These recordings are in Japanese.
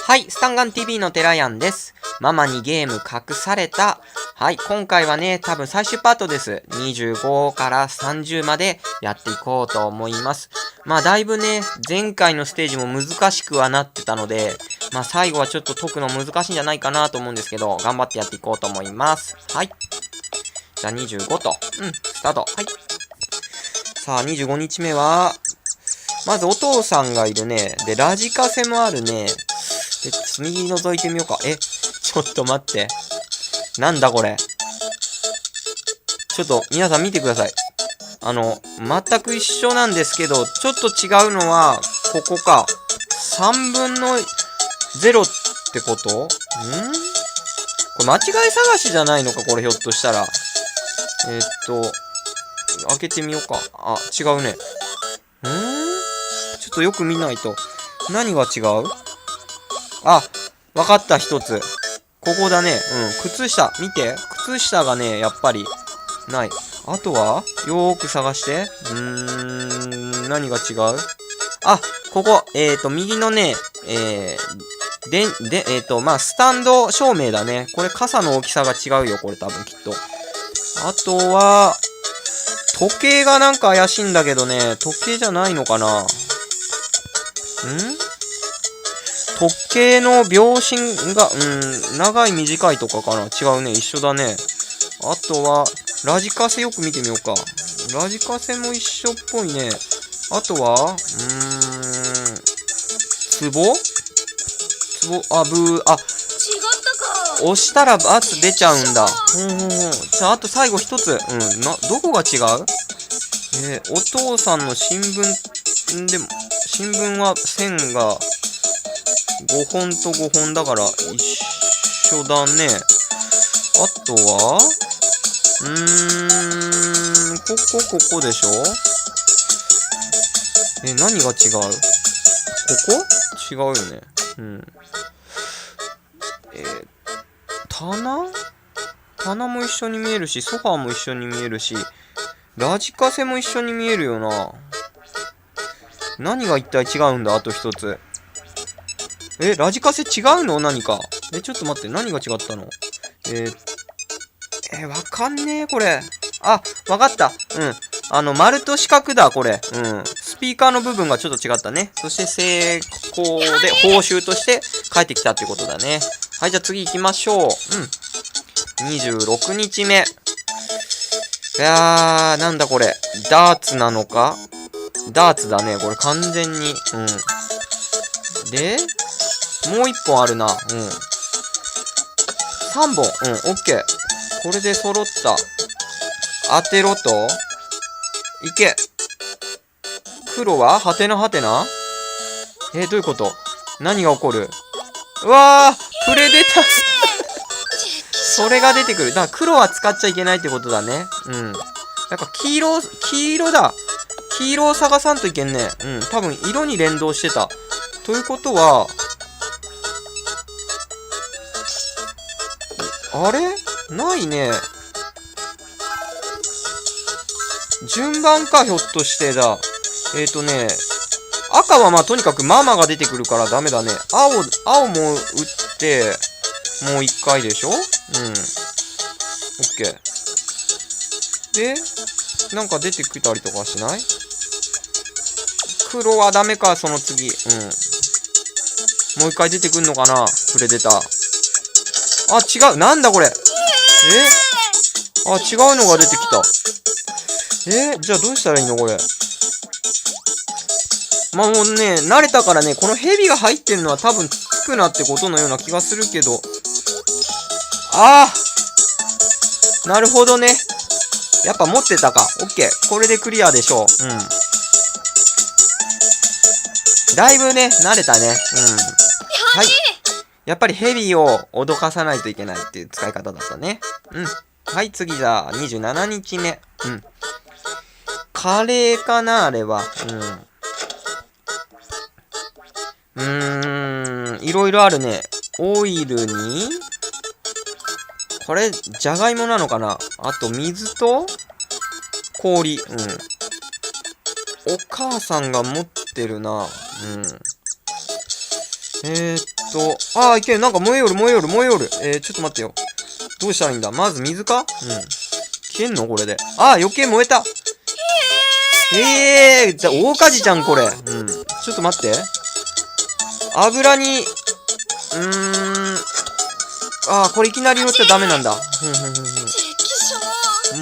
はい、スタンガン TV のテラヤンです。ママにゲーム隠された。はい、今回はね、多分最終パートです。25から30までやっていこうと思います。まあ、だいぶね、前回のステージも難しくはなってたので、まあ、最後はちょっと解くの難しいんじゃないかなと思うんですけど、頑張ってやっていこうと思います。はい。じゃあ25と、スタート。はい。さあ、25日目は、まずお父さんがいるね。で、ラジカセもあるね。で、右覗いてみようか。ちょっと待って。なんだこれ。ちょっと、皆さん見てください。全く一緒なんですけど、ちょっと違うのは、ここか。3分の0ってことこれ間違い探しじゃないのかこれひょっとしたら。開けてみようか。あ、違うね。ちょっとよく見ないと。何が違う？あ、わかった一つ。ここだね。靴下。見て。靴下がね、やっぱり、ない。あとはよーく探して。何が違う？あ、ここ。右のね、スタンド照明だね。これ傘の大きさが違うよ。これ多分きっと。あとは、時計がなんか怪しいんだけどね。時計じゃないのかな？時計の秒針が、長い短いとかかな？違うね。一緒だね。あとは、ラジカセよく見てみようか。ラジカセも一緒っぽいね。あとは、ツボ、押したら×出ちゃうんだ。じゃあ、あと最後一つ。どこが違う？お父さんの新聞、新聞は線が5本と5本だから一緒だね。あとは、ここでしょ？何が違う？ここ？違うよね。棚も一緒に見えるし、ソファーも一緒に見えるし、ラジカセも一緒に見えるよな。何が一体違うんだ？あと一つ。ラジカセ違うの？何か。ちょっと待って、何が違ったの？わかんねえ、これ。あ、わかった。丸と四角だ、これ。スピーカーの部分がちょっと違ったね。そして成功で報酬として帰ってきたっていうことだね。はい、じゃあ次行きましょう。26日目。いやー、なんだこれ。ダーツなのか？ダーツだね、これ完全に。で、もう一本あるな。3本。オッケー。これで揃った。当てろと。いけ。黒ははてなはてな？どういうこと？何が起こる？うわー、プレデターそれが出てくる。だから黒は使っちゃいけないってことだね。なんか黄色だ。黄色を探さんといけんね。多分色に連動してた。ということは、あれ？ないね。順番か、ひょっとしてだ。赤はまあとにかくママが出てくるからダメだね。青も打って、もう一回でしょ？オッケー。で、なんか出てきたりとかしない？黒はダメか、その次。もう一回出てくんのかな？プレデター。あ、違う。なんだこれ。あ、違うのが出てきた。じゃあどうしたらいいのこれ。まあもうね、慣れたからね、このヘビが入ってるのは多分つくなってことのような気がするけど。なるほどね。やっぱ持ってたか。オッケー。これでクリアでしょう。だいぶね、慣れたね。はい。やっぱりヘビを脅かさないといけないっていう使い方だったね。はい、次じゃあ、27日目。カレーかなあれは。いろいろあるね。オイルに、これ、じゃがいもなのかな？あと、水と、氷。お母さんが持ってるな。いけん。なんか燃えよる。ちょっと待ってよ。どうしたらいいんだ？まず水か？消えんのこれで。余計燃えた。大火事じゃん、これ。ちょっと待って。油に、これいきなり乗っちゃダメなんだ。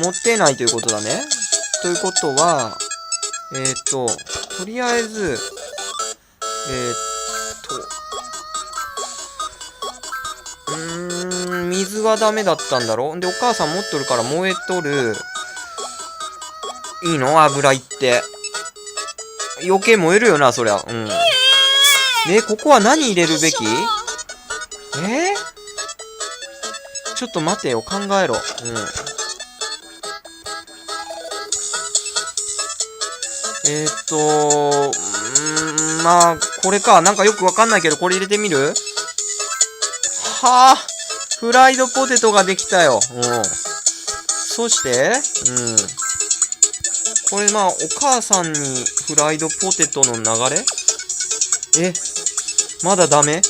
持ってないということだね。ということは、とりあえず、水はダメだったんだろ？で、お母さん持っとるから燃えとる。いいの？油いって。余計燃えるよな、そりゃ。で、ここは何入れるべき？ちょっと待てよ、考えろ。まあ、これか。なんかよくわかんないけど、これ入れてみる？フライドポテトができたよ。そして、これお母さんにフライドポテトの流れ？まだダメ？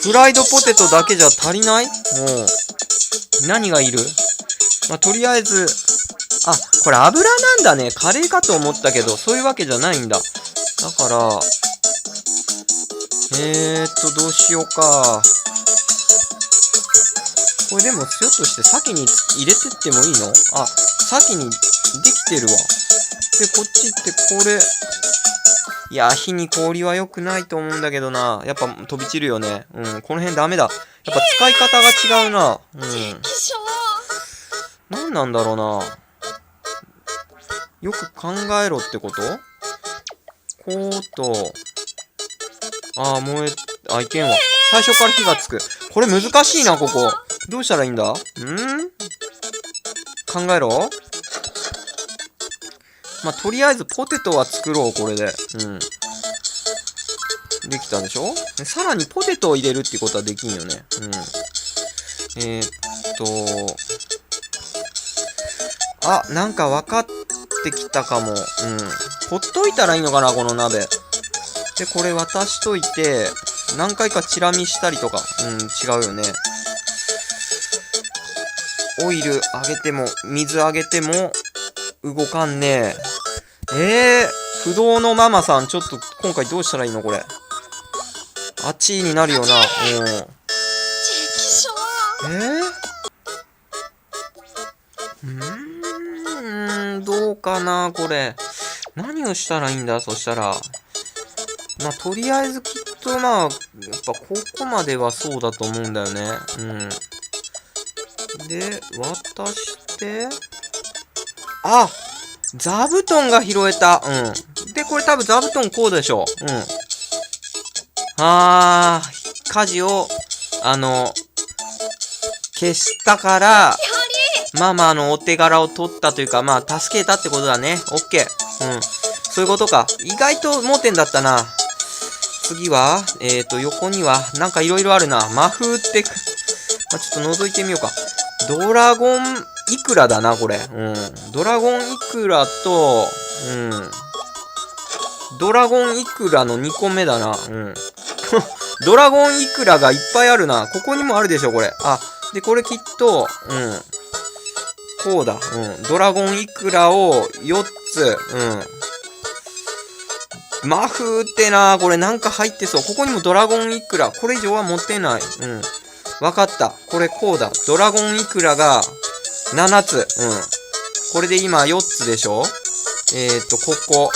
フライドポテトだけじゃ足りない？何がいる？とりあえず、これ油なんだね。カレーかと思ったけど、そういうわけじゃないんだ。だから、どうしようか。これでも、ひょっとして先に入れてってもいいの？先にできてるわ。で、こっちってこれ、いや、火に氷は良くないと思うんだけどな。やっぱ飛び散るよね。この辺ダメだ。やっぱ使い方が違うな。何なんだろうな。よく考えろってこと？こうと、いけんわ。最初から火がつく。これ難しいな、ここ。どうしたらいいんだ？考えろ。とりあえずポテトは作ろう、これで。できたでしょ？さらにポテトを入れるってことはできんよね。なんか分かってきたかも。ほっといたらいいのかな、この鍋。で、これ渡しといて、何回かチラ見したりとか。違うよね。オイルあげても、水あげても、動かんねえ。不動のママさん、ちょっと今回どうしたらいいのこれ。あっちになるよな。どうかなこれ。何をしたらいいんだそしたら。とりあえずきっとやっぱここまではそうだと思うんだよね。で、渡して、座布団が拾えた。で、これ多分座布団こうでしょ。火事を、消したから、ママのお手柄を取ったというか、助けたってことだね。オッケー。そういうことか。意外と盲点だったな。次は、横には、なんかいろいろあるな。魔風って、ちょっと覗いてみようか。ドラゴンイクラだな、これ。ドラゴンイクラと、ドラゴンイクラの2個目だな。ドラゴンイクラがいっぱいあるな。ここにもあるでしょ、これ。で、これきっと、こうだ。ドラゴンイクラを4つ。魔風ってな、これなんか入ってそう。ここにもドラゴンイクラ。これ以上は持ってない。わかった。これこうだ。ドラゴンイクラが7つ。これで今4つでしょ？ここ。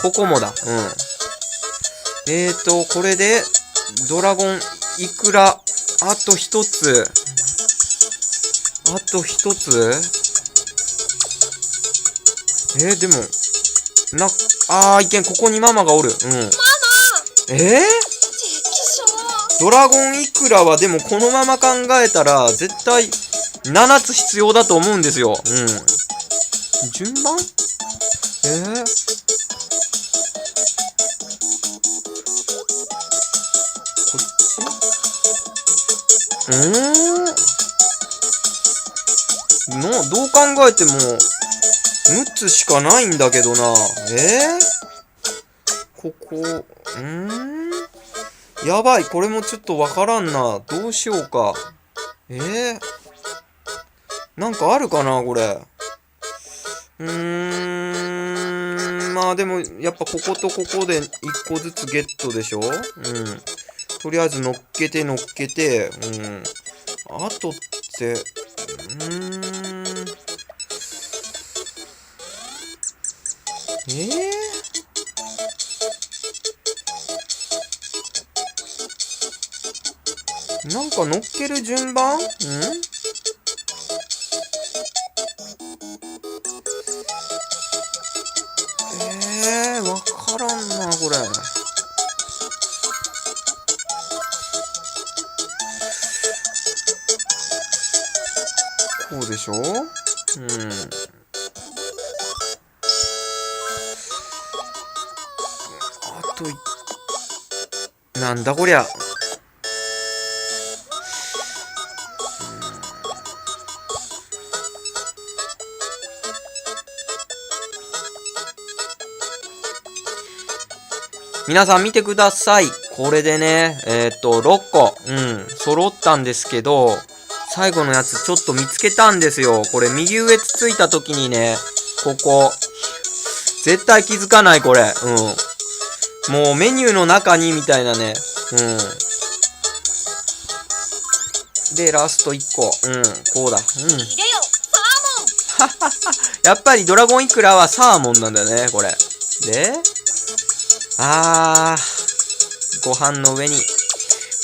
ここもだ。これで、ドラゴンイクラ、あと1つ。あと1つでも、いけん、ここにママがおる。ドラゴンイクラはでもこのまま考えたら、絶対7つ必要だと思うんですよ。順番？こっち？どう考えても、6つしかないんだけどな。ここ、やばい、これもちょっとわからんな。どうしようか。なんかあるかな、これ。まあでも、やっぱこことここで1個ずつゲットでしょ。とりあえず乗っけて乗っけて、あとって、なんか乗っける順番わからんな、これ。こうでしょ。あとなんだこりゃ。皆さん見てください。これでね、6個、揃ったんですけど、最後のやつちょっと見つけたんですよ。これ右上つついた時にね、ここ、絶対気づかないこれ。もうメニューの中にみたいなね。で、ラスト1個。こうだ。やっぱりドラゴンイクラはサーモンなんだよね、これ。で、ご飯の上に。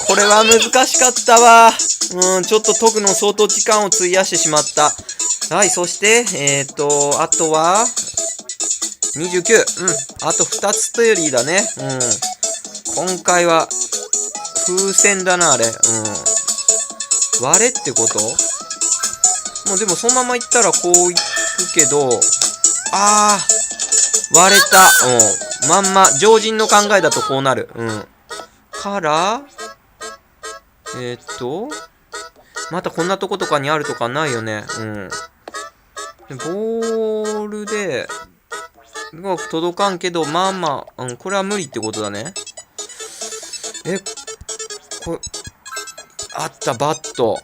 これは難しかったわ。ちょっと解くの相当時間を費やしてしまった。はい、そして、あとは、29。あと2つとよりだね。今回は、風船だな、あれ。割れってこと？もうでもそのままいったらこういくけど、割れた。まんま、常人の考えだとこうなる。から、またこんなとことかにあるとかないよね。でボールで、うまく届かんけど、まあまあ、これは無理ってことだね。これ、あった、バット。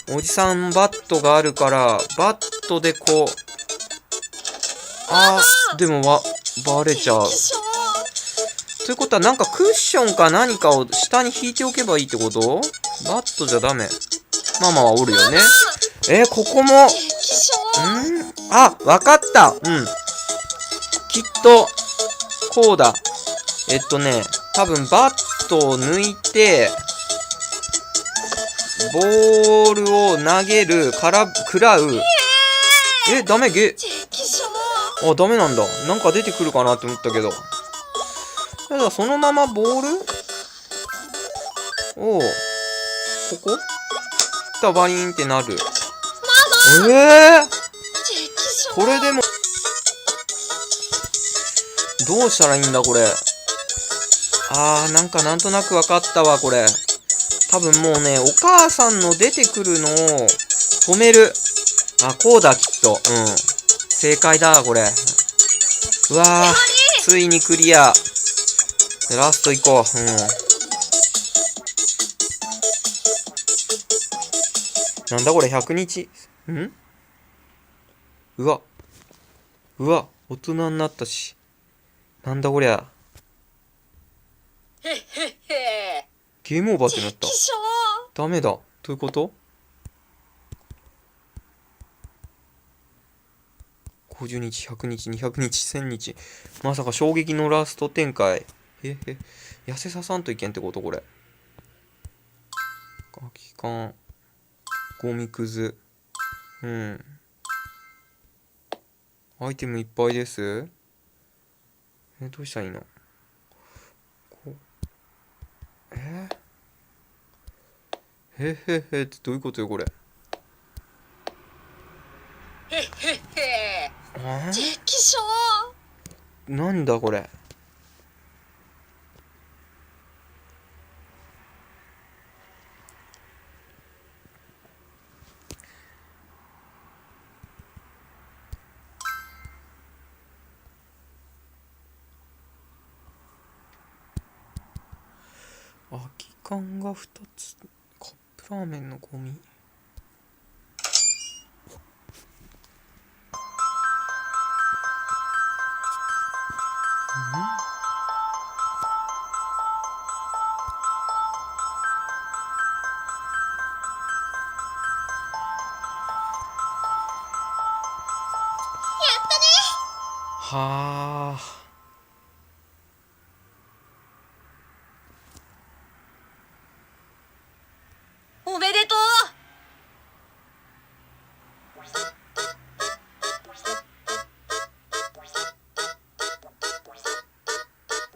おじさんバットがあるから、バットでこう、でもバレちゃう。ということはなんかクッションか何かを下に引いておけばいいってこと？バットじゃダメ。ママはおるよね。ここも、わかった。きっと、こうだ。多分バットを抜いて、ボールを投げる、食らう。ダメダメなんだ。なんか出てくるかなって思ったけど。ただそのままボールを、ここバリーンってなる。これでも、どうしたらいいんだこれ。なんとなくわかったわ、これ。多分もうね、お母さんの出てくるのを止める。こうだ、きっと。正解だ、これ。うわー、ついにクリア。ラスト行こう。なんだこれ、100日。うわ、大人になったし。なんだこりゃ。ゲームオーバーってなった。ダメだ。どういうこと？ 50 日、100日、200日、1000日。まさか衝撃のラスト展開。痩せささんといけんってことこれ。空き缶。ゴミくず。アイテムいっぱいです。どうしたらいいの？ってどういうことよこれ。なんだこれ。空き缶が2つ。カップラーメンのゴミ。はあ。おめでと